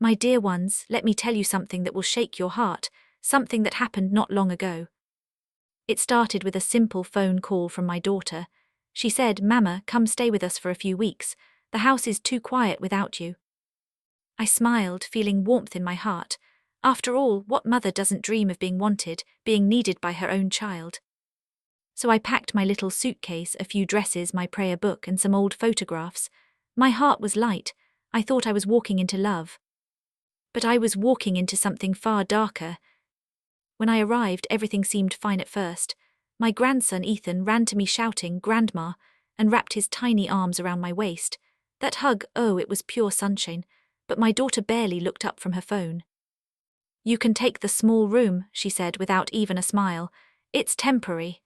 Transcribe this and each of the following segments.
My dear ones, let me tell you something that will shake your heart, something that happened not long ago. It started with a simple phone call from my daughter. She said, "Mama, come stay with us for a few weeks. The house is too quiet without you." I smiled, feeling warmth in my heart. After all, what mother doesn't dream of being wanted, being needed by her own child? So I packed my little suitcase, a few dresses, my prayer book, and some old photographs. My heart was light. I thought I was walking into love. But I was walking into something far darker. When I arrived, everything seemed fine at first. My grandson Ethan ran to me shouting, "Grandma," and wrapped his tiny arms around my waist. That hug, oh, it was pure sunshine. But my daughter barely looked up from her phone. "You can take the small room," she said without even a smile. "It's temporary."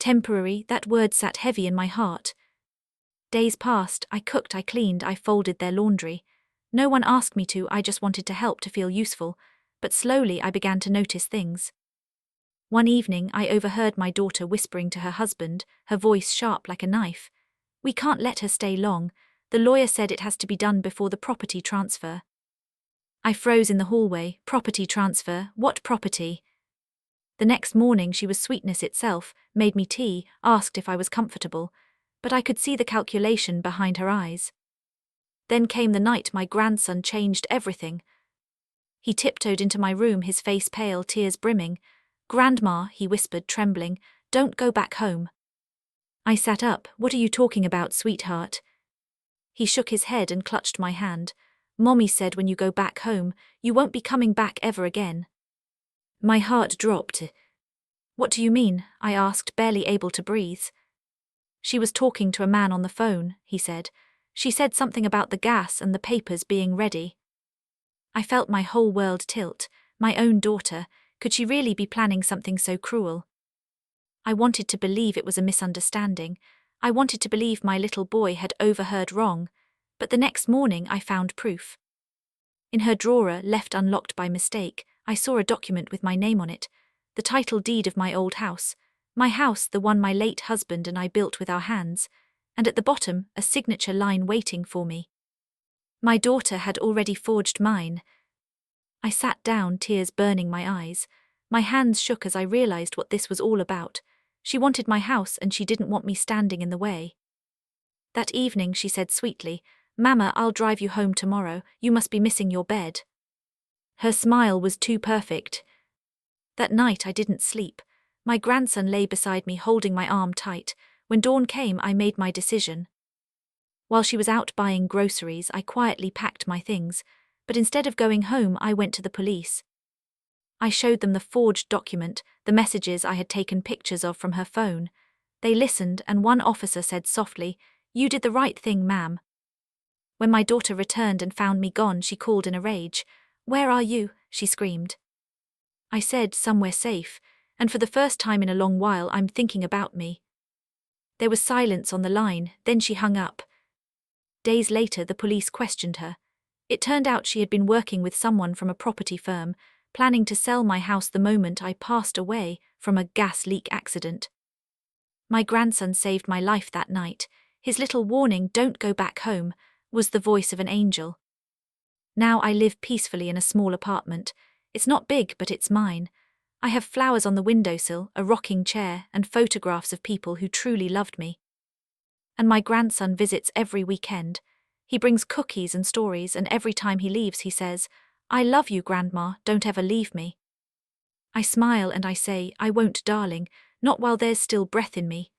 Temporary, that word sat heavy in my heart. Days passed, I cooked, I cleaned, I folded their laundry. No one asked me to, I just wanted to help, to feel useful. But slowly I began to notice things. One evening I overheard my daughter whispering to her husband, her voice sharp like a knife. "We can't let her stay long. The lawyer said it has to be done before the property transfer." I froze in the hallway. Property transfer? What property? The next morning she was sweetness itself, made me tea, asked if I was comfortable, but I could see the calculation behind her eyes. Then came the night my grandson changed everything. He tiptoed into my room, his face pale, tears brimming. "Grandma," he whispered, trembling, "don't go back home." I sat up. "What are you talking about, sweetheart?" He shook his head and clutched my hand. "Mommy said when you go back home, you won't be coming back ever again." My heart dropped. "What do you mean?" I asked, barely able to breathe. "She was talking to a man on the phone," he said. "She said something about the gas and the papers being ready." I felt my whole world tilt. My own daughter, could she really be planning something so cruel? I wanted to believe it was a misunderstanding. I wanted to believe my little boy had overheard wrong. But the next morning I found proof. In her drawer, left unlocked by mistake, I saw a document with my name on it, the title deed of my old house. My house, the one my late husband and I built with our hands, and at the bottom, a signature line waiting for me. My daughter had already forged mine. I sat down, tears burning my eyes. My hands shook as I realized what this was all about. She wanted my house and she didn't want me standing in the way. That evening she said sweetly, "Mama, I'll drive you home tomorrow. You must be missing your bed." Her smile was too perfect. That night I didn't sleep. My grandson lay beside me holding my arm tight. When dawn came, I made my decision. While she was out buying groceries, I quietly packed my things, but instead of going home, I went to the police. I showed them the forged document, the messages I had taken pictures of from her phone. They listened, and one officer said softly, "You did the right thing, ma'am." When my daughter returned and found me gone, she called in a rage. "Where are you?" she screamed. I said, "Somewhere safe, and for the first time in a long while I'm thinking about me." There was silence on the line, then she hung up. Days later the police questioned her. It turned out she had been working with someone from a property firm, planning to sell my house the moment I passed away from a gas leak accident. My grandson saved my life that night. His little warning, "Don't go back home," was the voice of an angel. Now I live peacefully in a small apartment. It's not big, but it's mine. I have flowers on the windowsill, a rocking chair, and photographs of people who truly loved me. And my grandson visits every weekend. He brings cookies and stories, and every time he leaves he says, "I love you, Grandma, don't ever leave me." I smile and I say, "I won't, darling, not while there's still breath in me."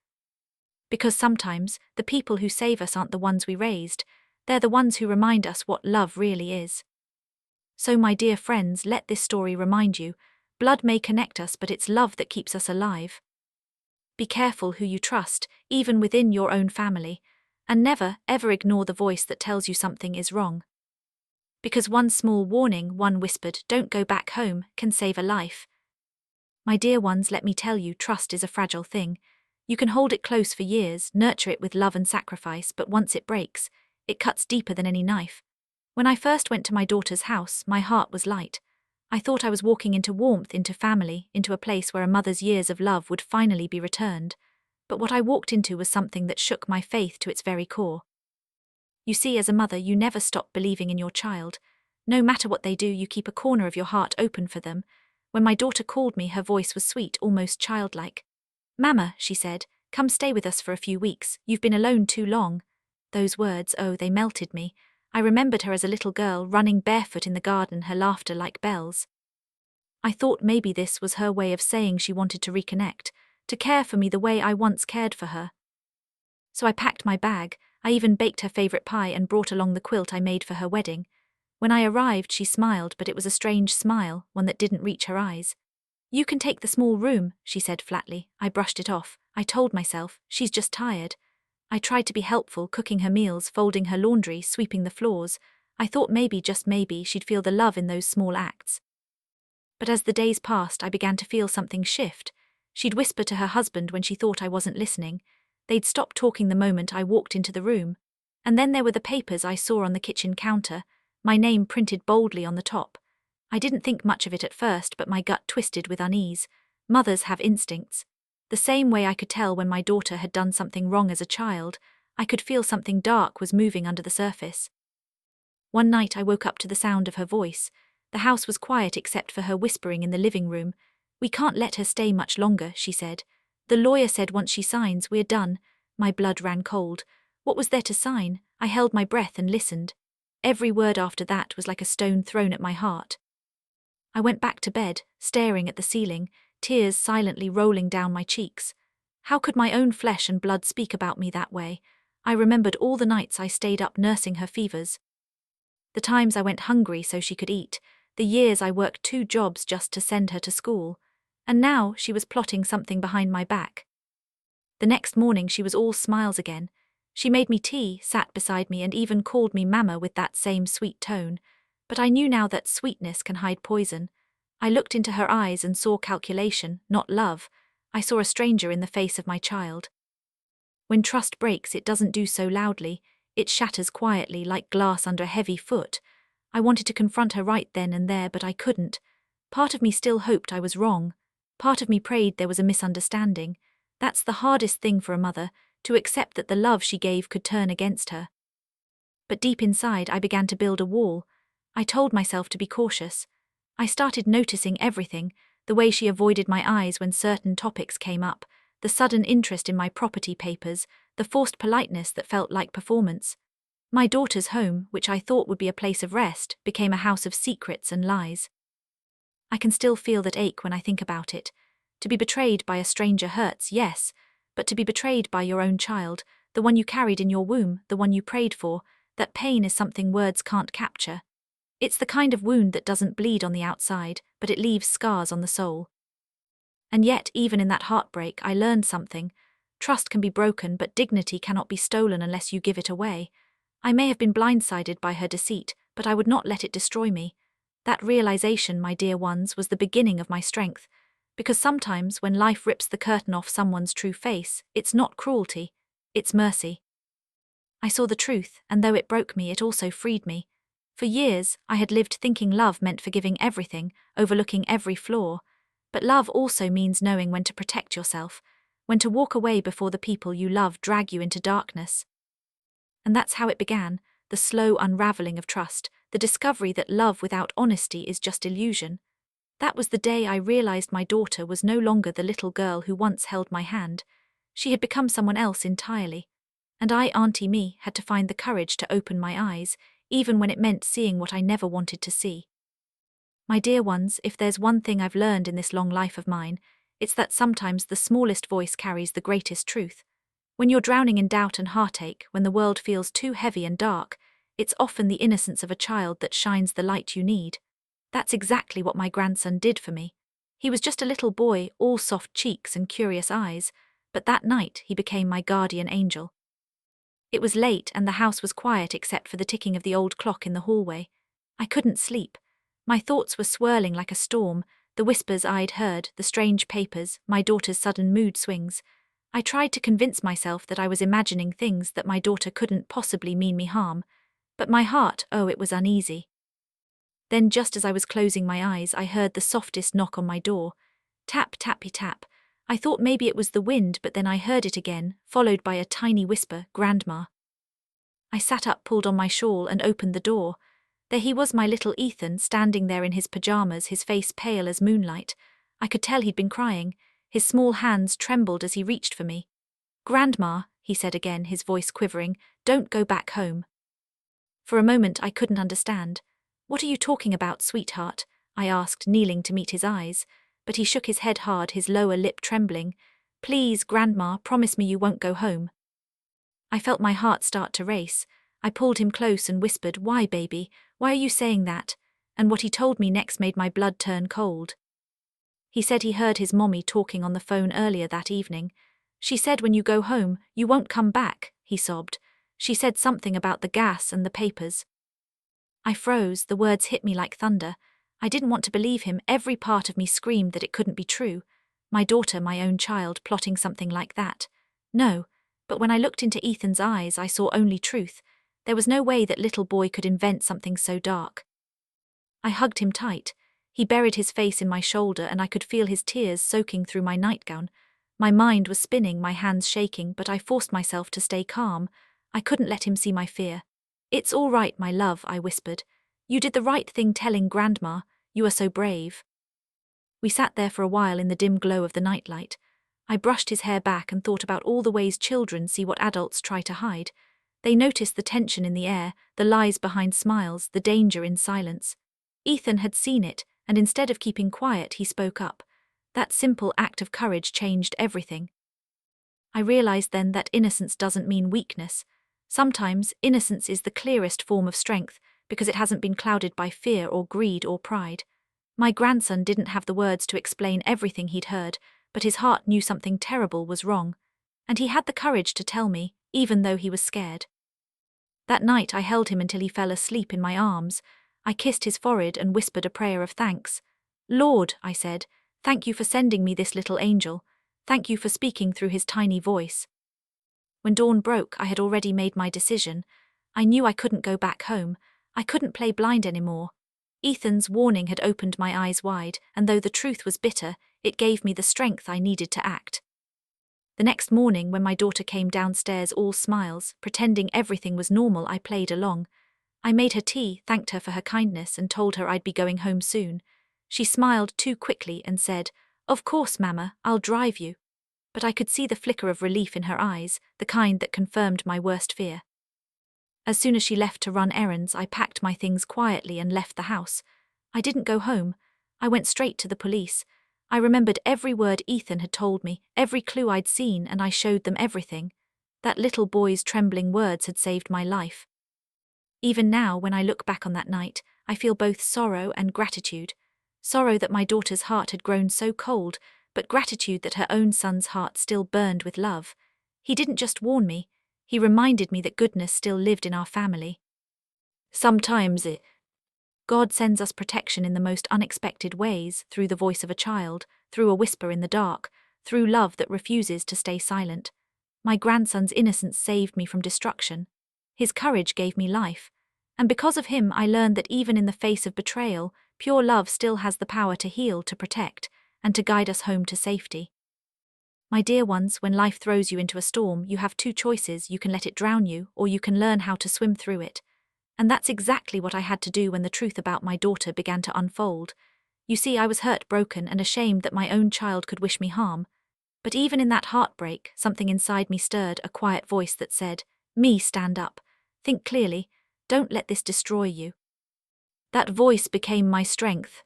Because sometimes, the people who save us aren't the ones we raised, they're the ones who remind us what love really is. So my dear friends, let this story remind you, blood may connect us, but it's love that keeps us alive. Be careful who you trust, even within your own family, and never, ever ignore the voice that tells you something is wrong. Because one small warning, one whispered, "Don't go back home," can save a life. My dear ones, let me tell you, trust is a fragile thing. You can hold it close for years, nurture it with love and sacrifice, but once it breaks, it cuts deeper than any knife. When I first went to my daughter's house, my heart was light. I thought I was walking into warmth, into family, into a place where a mother's years of love would finally be returned. But what I walked into was something that shook my faith to its very core. You see, as a mother, you never stop believing in your child. No matter what they do, you keep a corner of your heart open for them. When my daughter called me, her voice was sweet, almost childlike. Mama, she said, come stay with us for a few weeks. You've been alone too long. Those words, oh, they melted me. I remembered her as a little girl, running barefoot in the garden, her laughter like bells. I thought maybe this was her way of saying she wanted to reconnect, to care for me the way I once cared for her. So I packed my bag. I even baked her favorite pie and brought along the quilt I made for her wedding. When I arrived, she smiled, but it was a strange smile, one that didn't reach her eyes. You can take the small room, she said flatly. I brushed it off. I told myself, she's just tired. I tried to be helpful, cooking her meals, folding her laundry, sweeping the floors. I thought maybe, just maybe, she'd feel the love in those small acts. But as the days passed, I began to feel something shift. She'd whisper to her husband when she thought I wasn't listening. They'd stop talking the moment I walked into the room. And then there were the papers I saw on the kitchen counter, my name printed boldly on the top. I didn't think much of it at first, but my gut twisted with unease. Mothers have instincts. The same way I could tell when my daughter had done something wrong as a child, I could feel something dark was moving under the surface. One night I woke up to the sound of her voice. The house was quiet except for her whispering in the living room. We can't let her stay much longer, she said. The lawyer said once she signs, we're done. My blood ran cold. What was there to sign? I held my breath and listened. Every word after that was like a stone thrown at my heart. I went back to bed, staring at the ceiling, tears silently rolling down my cheeks. How could my own flesh and blood speak about me that way? I remembered all the nights I stayed up nursing her fevers. The times I went hungry so she could eat, the years I worked 2 jobs just to send her to school. And now she was plotting something behind my back. The next morning she was all smiles again. She made me tea, sat beside me, and even called me Mama with that same sweet tone. But I knew now that sweetness can hide poison. I looked into her eyes and saw calculation, not love. I saw a stranger in the face of my child. When trust breaks, it doesn't do so loudly. It shatters quietly, like glass under a heavy foot. I wanted to confront her right then and there, but I couldn't. Part of me still hoped I was wrong. Part of me prayed there was a misunderstanding. That's the hardest thing for a mother, to accept that the love she gave could turn against her. But deep inside, I began to build a wall. I told myself to be cautious. I started noticing everything, the way she avoided my eyes when certain topics came up, the sudden interest in my property papers, the forced politeness that felt like performance. My daughter's home, which I thought would be a place of rest, became a house of secrets and lies. I can still feel that ache when I think about it. To be betrayed by a stranger hurts, yes, but to be betrayed by your own child, the one you carried in your womb, the one you prayed for, that pain is something words can't capture. It's the kind of wound that doesn't bleed on the outside, but it leaves scars on the soul. And yet, even in that heartbreak, I learned something. Trust can be broken, but dignity cannot be stolen unless you give it away. I may have been blindsided by her deceit, but I would not let it destroy me. That realization, my dear ones, was the beginning of my strength. Because sometimes, when life rips the curtain off someone's true face, it's not cruelty, it's mercy. I saw the truth, and though it broke me, it also freed me. For years, I had lived thinking love meant forgiving everything, overlooking every flaw. But love also means knowing when to protect yourself, when to walk away before the people you love drag you into darkness. And that's how it began, the slow unraveling of trust, the discovery that love without honesty is just illusion. That was the day I realized my daughter was no longer the little girl who once held my hand. She had become someone else entirely. And I, Auntie Mae, had to find the courage to open my eyes, even when it meant seeing what I never wanted to see. My dear ones, if there's one thing I've learned in this long life of mine, it's that sometimes the smallest voice carries the greatest truth. When you're drowning in doubt and heartache, when the world feels too heavy and dark, it's often the innocence of a child that shines the light you need. That's exactly what my grandson did for me. He was just a little boy, all soft cheeks and curious eyes, but that night he became my guardian angel. It was late and the house was quiet except for the ticking of the old clock in the hallway. I couldn't sleep. My thoughts were swirling like a storm, the whispers I'd heard, the strange papers, my daughter's sudden mood swings. I tried to convince myself that I was imagining things, that my daughter couldn't possibly mean me harm. But my heart, oh, it was uneasy. Then just as I was closing my eyes, I heard the softest knock on my door. Tap, tappy tap. I thought maybe it was the wind, but then I heard it again, followed by a tiny whisper, Grandma. I sat up, pulled on my shawl, and opened the door. There he was, my little Ethan, standing there in his pajamas, his face pale as moonlight. I could tell he'd been crying. His small hands trembled as he reached for me. "Grandma," he said again, his voice quivering, "don't go back home." For a moment I couldn't understand. "What are you talking about, sweetheart?" I asked, kneeling to meet his eyes, but he shook his head hard, his lower lip trembling. "Please, Grandma, promise me you won't go home." I felt my heart start to race. I pulled him close and whispered, "Why, baby? Why are you saying that?" And what he told me next made my blood turn cold. He said he heard his mommy talking on the phone earlier that evening. "She said when you go home, you won't come back," he sobbed. "She said something about the gas and the papers." I froze, the words hit me like thunder. I didn't want to believe him, every part of me screamed that it couldn't be true. My daughter, my own child, plotting something like that. No, but when I looked into Ethan's eyes I saw only truth. There was no way that little boy could invent something so dark. I hugged him tight. He buried his face in my shoulder and I could feel his tears soaking through my nightgown. My mind was spinning, my hands shaking, but I forced myself to stay calm. I couldn't let him see my fear. "It's all right, my love," I whispered. "You did the right thing telling Grandma. You are so brave." We sat there for a while in the dim glow of the nightlight. I brushed his hair back and thought about all the ways children see what adults try to hide. They notice the tension in the air, the lies behind smiles, the danger in silence. Ethan had seen it, and instead of keeping quiet, he spoke up. That simple act of courage changed everything. I realized then that innocence doesn't mean weakness. Sometimes, innocence is the clearest form of strength, because it hasn't been clouded by fear or greed or pride. My grandson didn't have the words to explain everything he'd heard, but his heart knew something terrible was wrong. And he had the courage to tell me, even though he was scared. That night I held him until he fell asleep in my arms. I kissed his forehead and whispered a prayer of thanks. "Lord," I said, "thank you for sending me this little angel. Thank you for speaking through his tiny voice." When dawn broke, I had already made my decision. I knew I couldn't go back home. I couldn't play blind anymore. Ethan's warning had opened my eyes wide, and though the truth was bitter, it gave me the strength I needed to act. The next morning, when my daughter came downstairs all smiles, pretending everything was normal, I played along. I made her tea, thanked her for her kindness, and told her I'd be going home soon. She smiled too quickly and said, "Of course, Mama, I'll drive you." But I could see the flicker of relief in her eyes, the kind that confirmed my worst fear. As soon as she left to run errands, I packed my things quietly and left the house. I didn't go home. I went straight to the police. I remembered every word Ethan had told me, every clue I'd seen, and I showed them everything. That little boy's trembling words had saved my life. Even now, when I look back on that night, I feel both sorrow and gratitude. Sorrow that my daughter's heart had grown so cold, but gratitude that her own son's heart still burned with love. He didn't just warn me, he reminded me that goodness still lived in our family. Sometimes God sends us protection in the most unexpected ways, through the voice of a child, through a whisper in the dark, through love that refuses to stay silent. My grandson's innocence saved me from destruction. His courage gave me life. And because of him, I learned that even in the face of betrayal, pure love still has the power to heal, to protect, and to guide us home to safety. My dear ones, when life throws you into a storm, you have two choices: you can let it drown you, or you can learn how to swim through it. And that's exactly what I had to do when the truth about my daughter began to unfold. You see, I was hurt, broken, and ashamed that my own child could wish me harm. But even in that heartbreak, something inside me stirred, a quiet voice that said, "Me, stand up. Think clearly. Don't let this destroy you." That voice became my strength.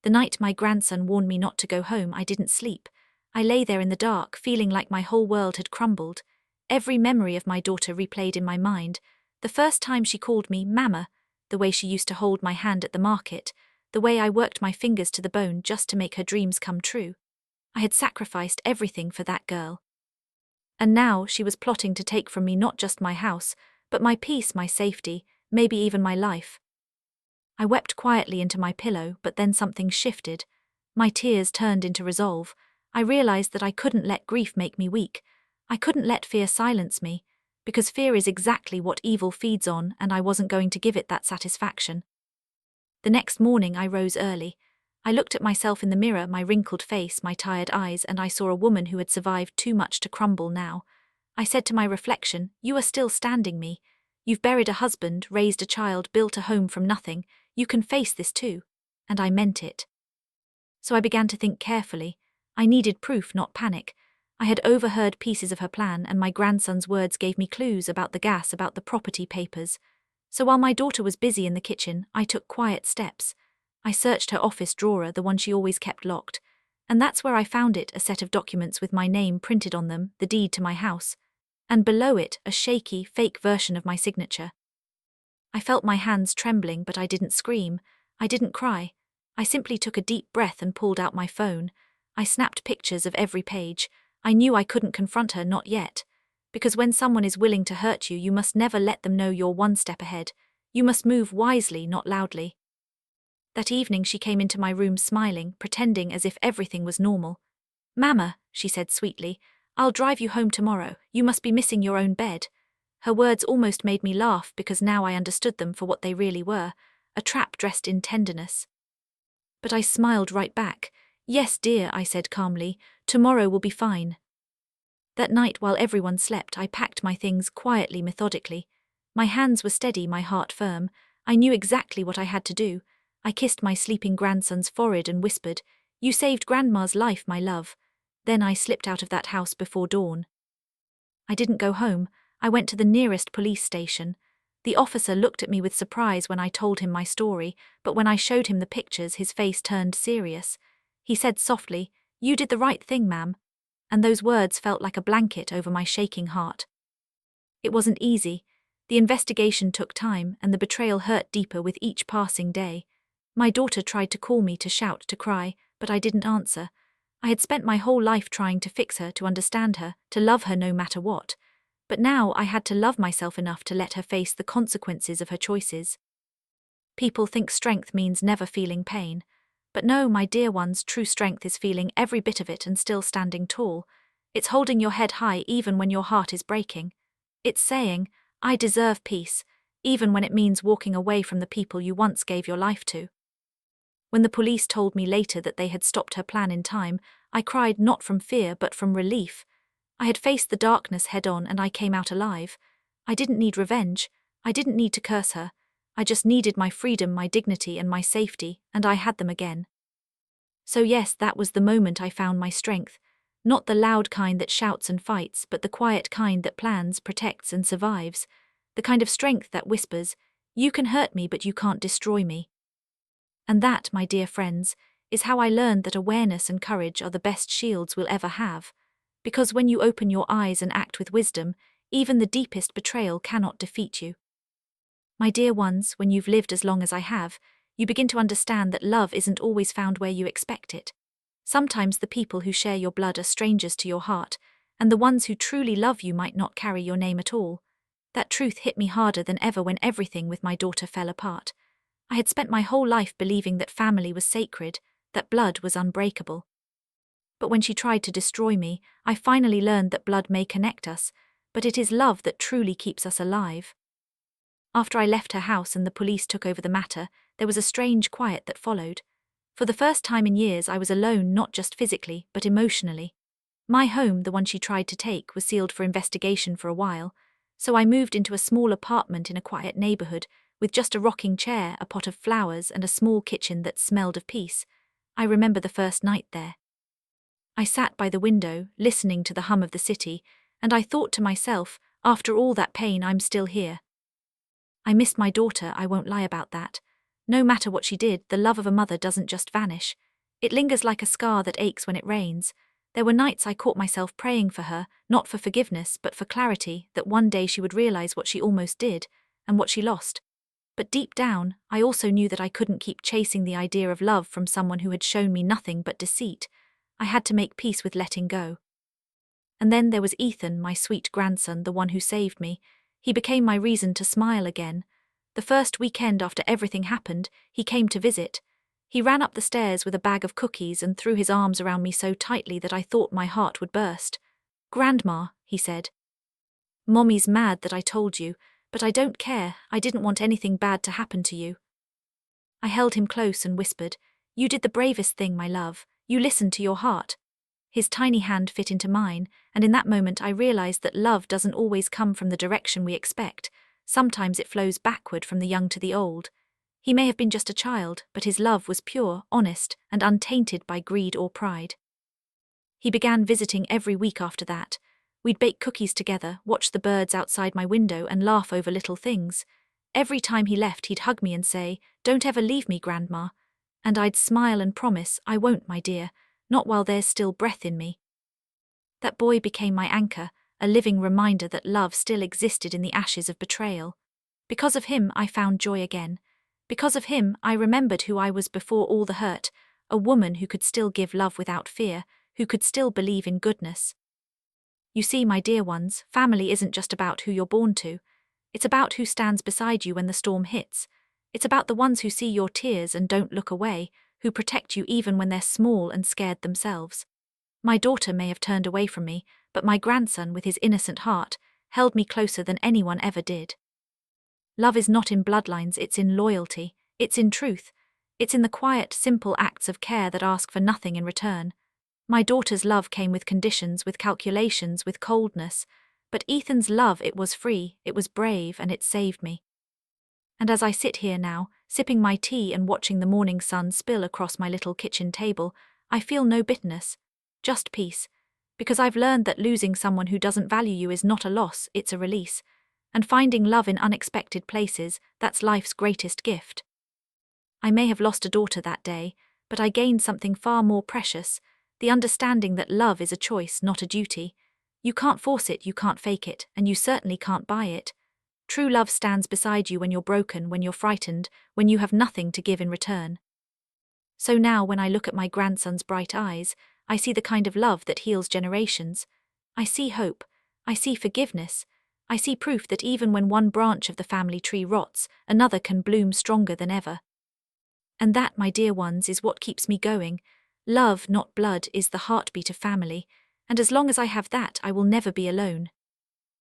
The night my grandson warned me not to go home, I didn't sleep. I lay there in the dark, feeling like my whole world had crumbled. Every memory of my daughter replayed in my mind. The first time she called me Mama, the way she used to hold my hand at the market, the way I worked my fingers to the bone just to make her dreams come true. I had sacrificed everything for that girl. And now she was plotting to take from me not just my house, but my peace, my safety, maybe even my life. I wept quietly into my pillow, but then something shifted. My tears turned into resolve. I realized that I couldn't let grief make me weak. I couldn't let fear silence me, because fear is exactly what evil feeds on, and I wasn't going to give it that satisfaction. The next morning I rose early. I looked at myself in the mirror, my wrinkled face, my tired eyes, and I saw a woman who had survived too much to crumble now. I said to my reflection, "You are still standing, me. You've buried a husband, raised a child, built a home from nothing. You can face this too. And I meant it. So I began to think carefully. I needed proof, not panic. I had overheard pieces of her plan, and my grandson's words gave me clues about the gas, about the property papers. So while my daughter was busy in the kitchen, I took quiet steps. I searched her office drawer, the one she always kept locked. And that's where I found it, a set of documents with my name printed on them, the deed to my house. And below it, a shaky, fake version of my signature. I felt my hands trembling, but I didn't scream. I didn't cry. I simply took a deep breath and pulled out my phone. I snapped pictures of every page. I knew I couldn't confront her, not yet. Because when someone is willing to hurt you, you must never let them know you're one step ahead. You must move wisely, not loudly. That evening she came into my room smiling, pretending as if everything was normal. "Mama," she said sweetly, "I'll drive you home tomorrow. You must be missing your own bed." Her words almost made me laugh because now I understood them for what they really were, a trap dressed in tenderness. But I smiled right back. "Yes, dear," I said calmly, "tomorrow will be fine." That night, while everyone slept, I packed my things quietly, methodically. My hands were steady, my heart firm. I knew exactly what I had to do. I kissed my sleeping grandson's forehead and whispered, "You saved Grandma's life, my love." Then I slipped out of that house before dawn. I didn't go home. I went to the nearest police station. The officer looked at me with surprise when I told him my story, but when I showed him the pictures, his face turned serious. He said softly, "You did the right thing, ma'am." And those words felt like a blanket over my shaking heart. It wasn't easy. The investigation took time, and the betrayal hurt deeper with each passing day. My daughter tried to call me, to shout, to cry, but I didn't answer. I had spent my whole life trying to fix her, to understand her, to love her no matter what. But now I had to love myself enough to let her face the consequences of her choices. People think strength means never feeling pain. But no, my dear ones, true strength is feeling every bit of it and still standing tall. It's holding your head high even when your heart is breaking. It's saying, "I deserve peace," even when it means walking away from the people you once gave your life to. When the police told me later that they had stopped her plan in time, I cried not from fear but from relief. I had faced the darkness head on and I came out alive. I didn't need revenge. I didn't need to curse her. I just needed my freedom, my dignity, and my safety, and I had them again. So yes, that was the moment I found my strength. Not the loud kind that shouts and fights, but the quiet kind that plans, protects, and survives. The kind of strength that whispers, "You can hurt me, but you can't destroy me." And that, my dear friends, is how I learned that awareness and courage are the best shields we'll ever have. Because when you open your eyes and act with wisdom, even the deepest betrayal cannot defeat you. My dear ones, when you've lived as long as I have, you begin to understand that love isn't always found where you expect it. Sometimes the people who share your blood are strangers to your heart, and the ones who truly love you might not carry your name at all. That truth hit me harder than ever when everything with my daughter fell apart. I had spent my whole life believing that family was sacred, that blood was unbreakable. But when she tried to destroy me, I finally learned that blood may connect us, but it is love that truly keeps us alive. After I left her house and the police took over the matter, there was a strange quiet that followed. For the first time in years, I was alone, not just physically, but emotionally. My home, the one she tried to take, was sealed for investigation for a while, so I moved into a small apartment in a quiet neighborhood, with just a rocking chair, a pot of flowers, and a small kitchen that smelled of peace. I remember the first night there. I sat by the window, listening to the hum of the city, and I thought to myself, after all that pain, I'm still here. I missed my daughter, I won't lie about that. No matter what she did, the love of a mother doesn't just vanish. It lingers like a scar that aches when it rains. There were nights I caught myself praying for her, not for forgiveness, but for clarity, that one day she would realize what she almost did, and what she lost. But deep down, I also knew that I couldn't keep chasing the idea of love from someone who had shown me nothing but deceit. I had to make peace with letting go. And then there was Ethan, my sweet grandson, the one who saved me. He became my reason to smile again. The first weekend after everything happened, he came to visit. He ran up the stairs with a bag of cookies and threw his arms around me so tightly that I thought my heart would burst. "Grandma," he said. "Mommy's mad that I told you, but I don't care. I didn't want anything bad to happen to you." I held him close and whispered, "You did the bravest thing, my love. You listened to your heart." His tiny hand fit into mine, and in that moment I realized that love doesn't always come from the direction we expect. sometimes it flows backward from the young to the old. He may have been just a child, but his love was pure, honest, and untainted by greed or pride. He began visiting every week after that. We'd bake cookies together, watch the birds outside my window, and laugh over little things. Every time he left, he'd hug me and say, "Don't ever leave me, Grandma." And I'd smile and promise, "I won't, my dear, not while there's still breath in me." That boy became my anchor, a living reminder that love still existed in the ashes of betrayal. Because of him, I found joy again. Because of him, I remembered who I was before all the hurt, a woman who could still give love without fear, who could still believe in goodness. You see, my dear ones, family isn't just about who you're born to. It's about who stands beside you when the storm hits. It's about the ones who see your tears and don't look away, who protect you even when they're small and scared themselves. My daughter may have turned away from me, but my grandson, with his innocent heart, held me closer than anyone ever did. Love is not in bloodlines, it's in loyalty, it's in truth, it's in the quiet, simple acts of care that ask for nothing in return. My daughter's love came with conditions, with calculations, with coldness, but Ethan's love, it was free, it was brave, and it saved me. And as I sit here now, sipping my tea and watching the morning sun spill across my little kitchen table, I feel no bitterness, just peace, because I've learned that losing someone who doesn't value you is not a loss, it's a release. And finding love in unexpected places, that's life's greatest gift. I may have lost a daughter that day, but I gained something far more precious, the understanding that love is a choice, not a duty. You can't force it, you can't fake it, and you certainly can't buy it. True love stands beside you when you're broken, when you're frightened, when you have nothing to give in return. So now when I look at my grandson's bright eyes, I see the kind of love that heals generations. I see hope, I see forgiveness, I see proof that even when one branch of the family tree rots, another can bloom stronger than ever. And that, my dear ones, is what keeps me going. Love, not blood, is the heartbeat of family, and as long as I have that, I will never be alone.